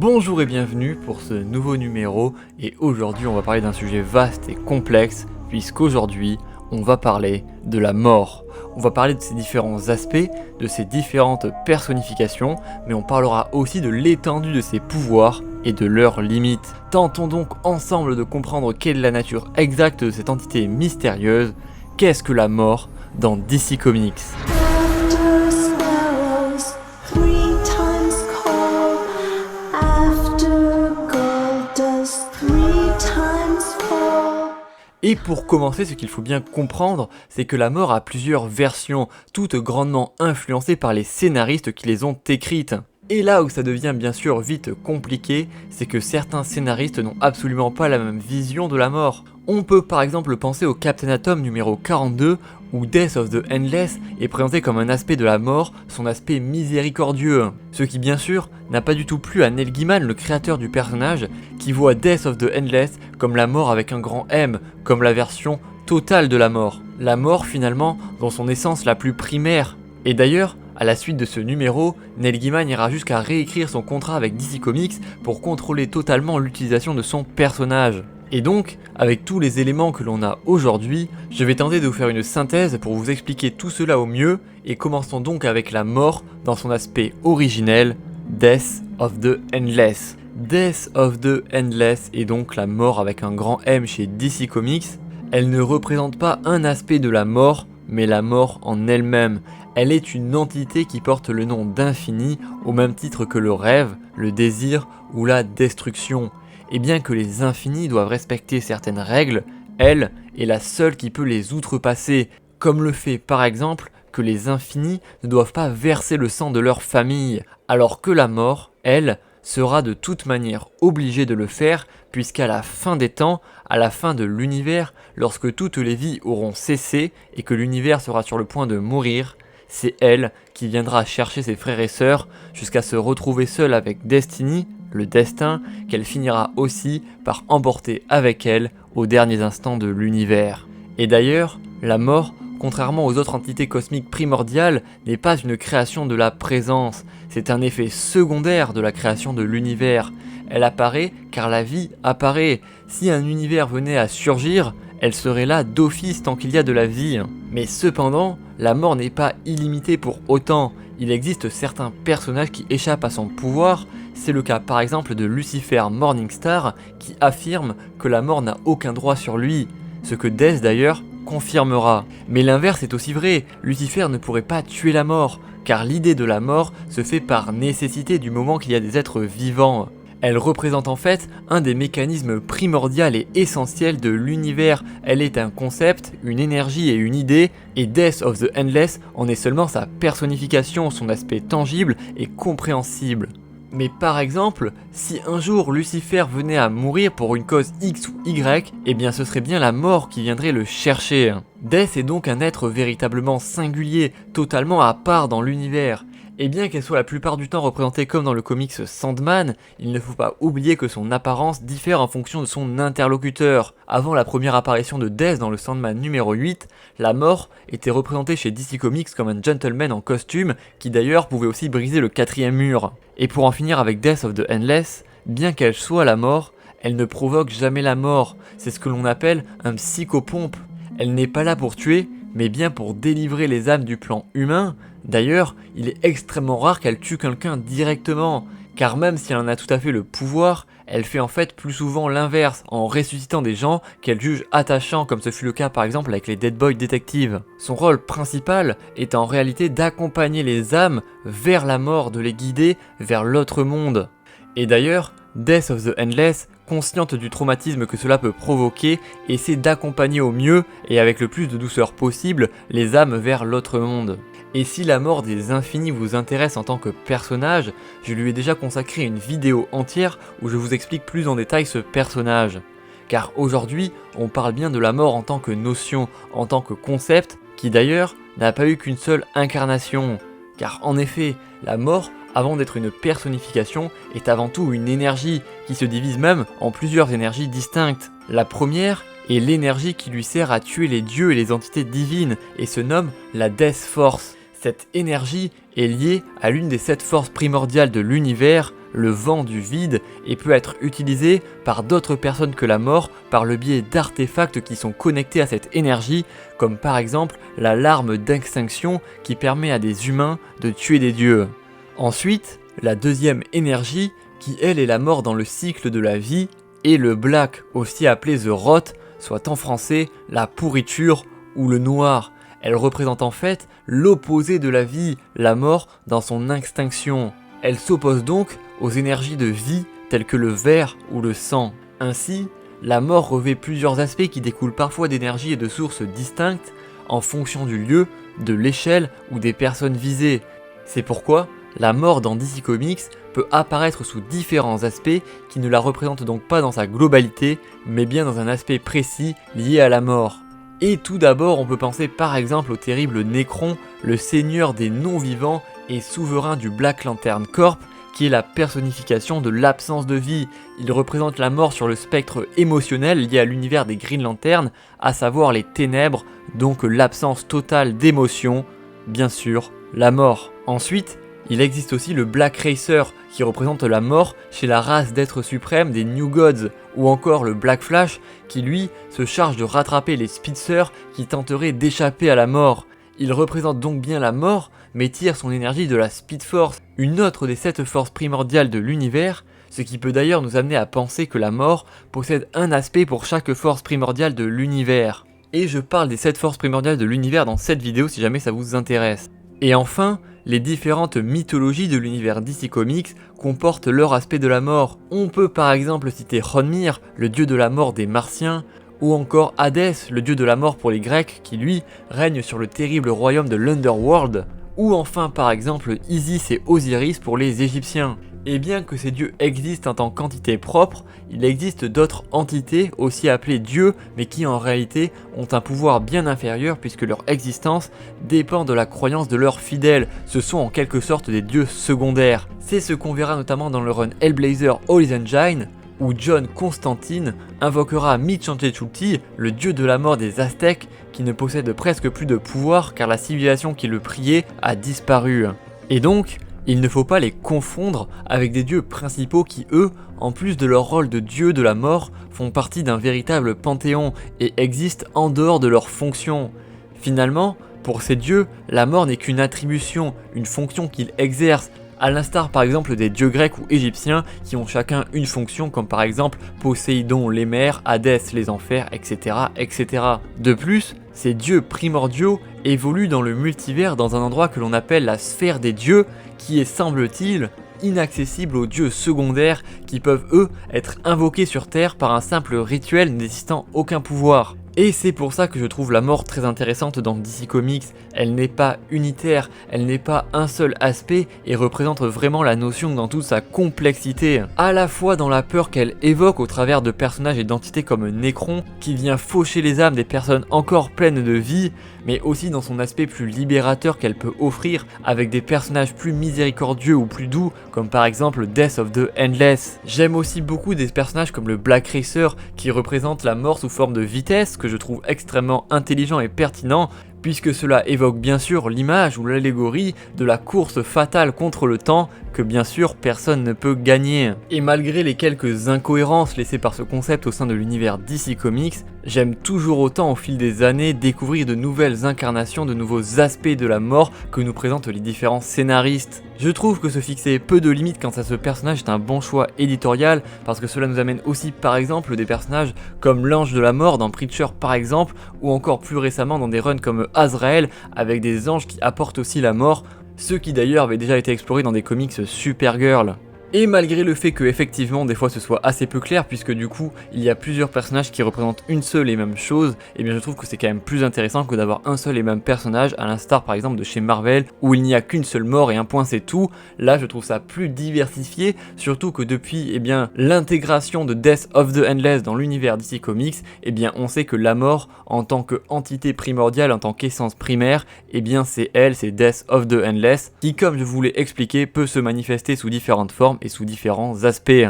Bonjour et bienvenue pour ce nouveau numéro, et aujourd'hui on va parler d'un sujet vaste et complexe, puisqu'aujourd'hui on va parler de la mort. On va parler de ses différents aspects, de ses différentes personnifications, mais on parlera aussi de l'étendue de ses pouvoirs et de leurs limites. Tentons donc ensemble de comprendre quelle est la nature exacte de cette entité mystérieuse. Qu'est-ce que la mort dans DC Comics ? Et pour commencer, ce qu'il faut bien comprendre, c'est que la mort a plusieurs versions, toutes grandement influencées par les scénaristes qui les ont écrites. Et là où ça devient bien sûr vite compliqué, c'est que certains scénaristes n'ont absolument pas la même vision de la mort. On peut par exemple penser au Captain Atom numéro 42, où Death of the Endless est présenté comme un aspect de la mort, son aspect miséricordieux. Ce qui bien sûr n'a pas du tout plu à Neil Gaiman, le créateur du personnage, qui voit Death of the Endless comme la mort avec un grand M, comme la version totale de la mort. La mort finalement dans son essence la plus primaire. Et d'ailleurs, à la suite de ce numéro, Neil Gaiman ira jusqu'à réécrire son contrat avec DC Comics pour contrôler totalement l'utilisation de son personnage. Et donc, avec tous les éléments que l'on a aujourd'hui, je vais tenter de vous faire une synthèse pour vous expliquer tout cela au mieux, et commençons donc avec la mort dans son aspect originel, Death of the Endless. Death of the Endless est donc la mort avec un grand M chez DC Comics. Elle ne représente pas un aspect de la mort, mais la mort en elle-même. Elle est une entité qui porte le nom d'infini, au même titre que le rêve, le désir ou la destruction. Et bien que les infinis doivent respecter certaines règles, elle est la seule qui peut les outrepasser, comme le fait par exemple que les infinis ne doivent pas verser le sang de leur famille, alors que la mort, elle, sera de toute manière obligée de le faire, puisqu'à la fin des temps, à la fin de l'univers, lorsque toutes les vies auront cessé et que l'univers sera sur le point de mourir, c'est elle qui viendra chercher ses frères et sœurs jusqu'à se retrouver seule avec Destiny, le destin, qu'elle finira aussi par emporter avec elle aux derniers instants de l'univers. Et d'ailleurs, la mort, contrairement aux autres entités cosmiques primordiales, n'est pas une création de la présence, c'est un effet secondaire de la création de l'univers. Elle apparaît car la vie apparaît. Si un univers venait à surgir, elle serait là d'office tant qu'il y a de la vie. Mais cependant, la mort n'est pas illimitée pour autant. Il existe certains personnages qui échappent à son pouvoir. C'est le cas par exemple de Lucifer Morningstar qui affirme que la mort n'a aucun droit sur lui. Ce que Death d'ailleurs confirmera. Mais l'inverse est aussi vrai, Lucifer ne pourrait pas tuer la mort, car l'idée de la mort se fait par nécessité du moment qu'il y a des êtres vivants. Elle représente en fait un des mécanismes primordiaux et essentiels de l'univers. Elle est un concept, une énergie et une idée, et Death of the Endless en est seulement sa personnification, son aspect tangible et compréhensible. Mais par exemple, si un jour Lucifer venait à mourir pour une cause X ou Y, eh bien ce serait bien la mort qui viendrait le chercher. Death est donc un être véritablement singulier, totalement à part dans l'univers. Et bien qu'elle soit la plupart du temps représentée comme dans le comics Sandman, il ne faut pas oublier que son apparence diffère en fonction de son interlocuteur. Avant la première apparition de Death dans le Sandman numéro 8, la mort était représentée chez DC Comics comme un gentleman en costume qui d'ailleurs pouvait aussi briser le 4e mur. Et pour en finir avec Death of the Endless, bien qu'elle soit la mort, elle ne provoque jamais la mort. C'est ce que l'on appelle un psychopompe. Elle n'est pas là pour tuer, mais bien pour délivrer les âmes du plan humain. D'ailleurs, il est extrêmement rare qu'elle tue quelqu'un directement, car même si elle en a tout à fait le pouvoir, elle fait en fait plus souvent l'inverse, en ressuscitant des gens qu'elle juge attachants, comme ce fut le cas par exemple avec les Dead Boy Detectives. Son rôle principal est en réalité d'accompagner les âmes vers la mort, de les guider vers l'autre monde. Et d'ailleurs, Death of the Endless, consciente du traumatisme que cela peut provoquer, essaie d'accompagner au mieux et avec le plus de douceur possible les âmes vers l'autre monde. Et si la mort des infinis vous intéresse en tant que personnage, je lui ai déjà consacré une vidéo entière où je vous explique plus en détail ce personnage. Car aujourd'hui, on parle bien de la mort en tant que notion, en tant que concept, qui d'ailleurs n'a pas eu qu'une seule incarnation. Car en effet, la mort, avant d'être une personnification, est avant tout une énergie, qui se divise même en plusieurs énergies distinctes. La première est l'énergie qui lui sert à tuer les dieux et les entités divines, et se nomme la Death Force. Cette énergie est liée à l'une des 7 forces primordiales de l'univers, le vent du vide, et peut être utilisée par d'autres personnes que la mort par le biais d'artefacts qui sont connectés à cette énergie, comme par exemple la larme d'extinction qui permet à des humains de tuer des dieux. Ensuite, la deuxième énergie, qui elle est la mort dans le cycle de la vie, est le black, aussi appelé the rot, soit en français la pourriture ou le noir. Elle représente en fait l'opposé de la vie, la mort dans son extinction. Elle s'oppose donc aux énergies de vie telles que le vert ou le sang. Ainsi, la mort revêt plusieurs aspects qui découlent parfois d'énergie et de sources distinctes en fonction du lieu, de l'échelle ou des personnes visées. C'est pourquoi la mort dans DC Comics peut apparaître sous différents aspects qui ne la représentent donc pas dans sa globalité, mais bien dans un aspect précis lié à la mort. Et tout d'abord, on peut penser par exemple au terrible Nécron, le seigneur des non-vivants et souverain du Black Lantern Corps, qui est la personnification de l'absence de vie. Il représente la mort sur le spectre émotionnel lié à l'univers des Green Lantern, à savoir les ténèbres, donc l'absence totale d'émotion, bien sûr, la mort. Ensuite, il existe aussi le Black Racer, qui représente la mort chez la race d'êtres suprêmes des New Gods, ou encore le Black Flash, qui lui se charge de rattraper les Spitzers qui tenteraient d'échapper à la mort. Il représente donc bien la mort, mais tire son énergie de la Speed Force, une autre des 7 forces primordiales de l'univers, ce qui peut d'ailleurs nous amener à penser que la mort possède un aspect pour chaque force primordiale de l'univers. Et je parle des 7 forces primordiales de l'univers dans cette vidéo si jamais ça vous intéresse. Et enfin, les différentes mythologies de l'univers DC Comics comportent leur aspect de la mort. On peut par exemple citer Hrungnir, le dieu de la mort des Martiens, ou encore Hadès, le dieu de la mort pour les Grecs, qui lui règne sur le terrible royaume de l'Underworld, ou enfin par exemple Isis et Osiris pour les Égyptiens. Et bien que ces dieux existent en tant qu'entités propres, il existe d'autres entités aussi appelées dieux, mais qui en réalité ont un pouvoir bien inférieur puisque leur existence dépend de la croyance de leurs fidèles. Ce sont en quelque sorte des dieux secondaires. C'est ce qu'on verra notamment dans le run Hellblazer Holy Engine, où John Constantine invoquera Mictlantecuhtli, le dieu de la mort des Aztèques, qui ne possède presque plus de pouvoir car la civilisation qui le priait a disparu. Et donc, il ne faut pas les confondre avec des dieux principaux qui, eux, en plus de leur rôle de dieu de la mort, font partie d'un véritable panthéon et existent en dehors de leur fonction. Finalement, pour ces dieux, la mort n'est qu'une attribution, une fonction qu'ils exercent, à l'instar par exemple des dieux grecs ou égyptiens qui ont chacun une fonction comme par exemple Poséidon les mers, Hadès les enfers, etc. etc. De plus, ces dieux primordiaux évoluent dans le multivers dans un endroit que l'on appelle la sphère des dieux, qui est semble-t-il inaccessible aux dieux secondaires qui peuvent eux être invoqués sur Terre par un simple rituel nécessitant aucun pouvoir. Et c'est pour ça que je trouve la mort très intéressante dans DC Comics. Elle n'est pas unitaire, elle n'est pas un seul aspect et représente vraiment la notion dans toute sa complexité. À la fois dans la peur qu'elle évoque au travers de personnages et d'entités comme Nécron, qui vient faucher les âmes des personnes encore pleines de vie, mais aussi dans son aspect plus libérateur qu'elle peut offrir avec des personnages plus miséricordieux ou plus doux, comme par exemple Death of the Endless. J'aime aussi beaucoup des personnages comme le Black Racer qui représente la mort sous forme de vitesse, que je trouve extrêmement intelligent et pertinent, puisque cela évoque bien sûr l'image ou l'allégorie de la course fatale contre le temps que bien sûr personne ne peut gagner. Et malgré les quelques incohérences laissées par ce concept au sein de l'univers DC Comics, j'aime toujours autant au fil des années découvrir de nouvelles incarnations, de nouveaux aspects de la mort que nous présentent les différents scénaristes. Je trouve que se fixer peu de limites quant à ce personnage est un bon choix éditorial parce que cela nous amène aussi par exemple des personnages comme l'ange de la mort dans Preacher par exemple, ou encore plus récemment dans des runs comme Azrael avec des anges qui apportent aussi la mort, ce qui d'ailleurs avait déjà été exploré dans des comics Supergirl. Et malgré le fait que effectivement des fois ce soit assez peu clair puisque du coup il y a plusieurs personnages qui représentent une seule et même chose, et bien je trouve que c'est quand même plus intéressant que d'avoir un seul et même personnage, à l'instar par exemple de chez Marvel où il n'y a qu'une seule mort et un point c'est tout. Là je trouve ça plus diversifié, surtout que depuis l'intégration de Death of the Endless dans l'univers DC Comics, on sait que la mort en tant qu'entité primordiale, en tant qu'essence primaire, c'est elle, c'est Death of the Endless, qui comme je vous l'ai expliqué peut se manifester sous différentes formes et sous différents aspects.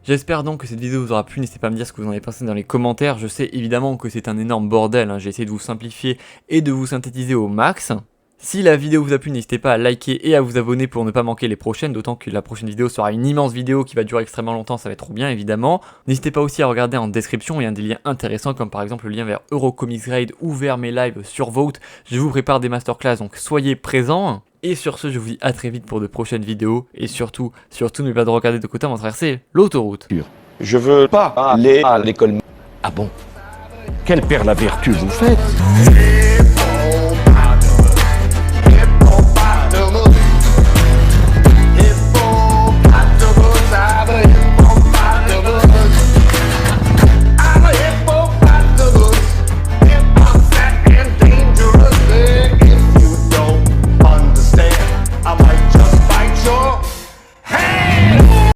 J'espère donc que cette vidéo vous aura plu, n'hésitez pas à me dire ce que vous en avez pensé dans les commentaires. Je sais évidemment que c'est un énorme bordel, j'ai essayé de vous simplifier et de vous synthétiser au max. Si la vidéo vous a plu, n'hésitez pas à liker et à vous abonner pour ne pas manquer les prochaines, d'autant que la prochaine vidéo sera une immense vidéo qui va durer extrêmement longtemps, ça va être trop bien évidemment. N'hésitez pas aussi à regarder en description, il y a des liens intéressants comme par exemple le lien vers Eurocomics Grade ou vers mes lives sur Vote. Je vous prépare des masterclass, donc soyez présents. Et sur ce, je vous dis à très vite pour de prochaines vidéos. Et surtout, n'oubliez pas de regarder de côté avant de traverser l'autoroute. Je veux pas aller à l'école. Ah bon? Quel père la vertu vous faites?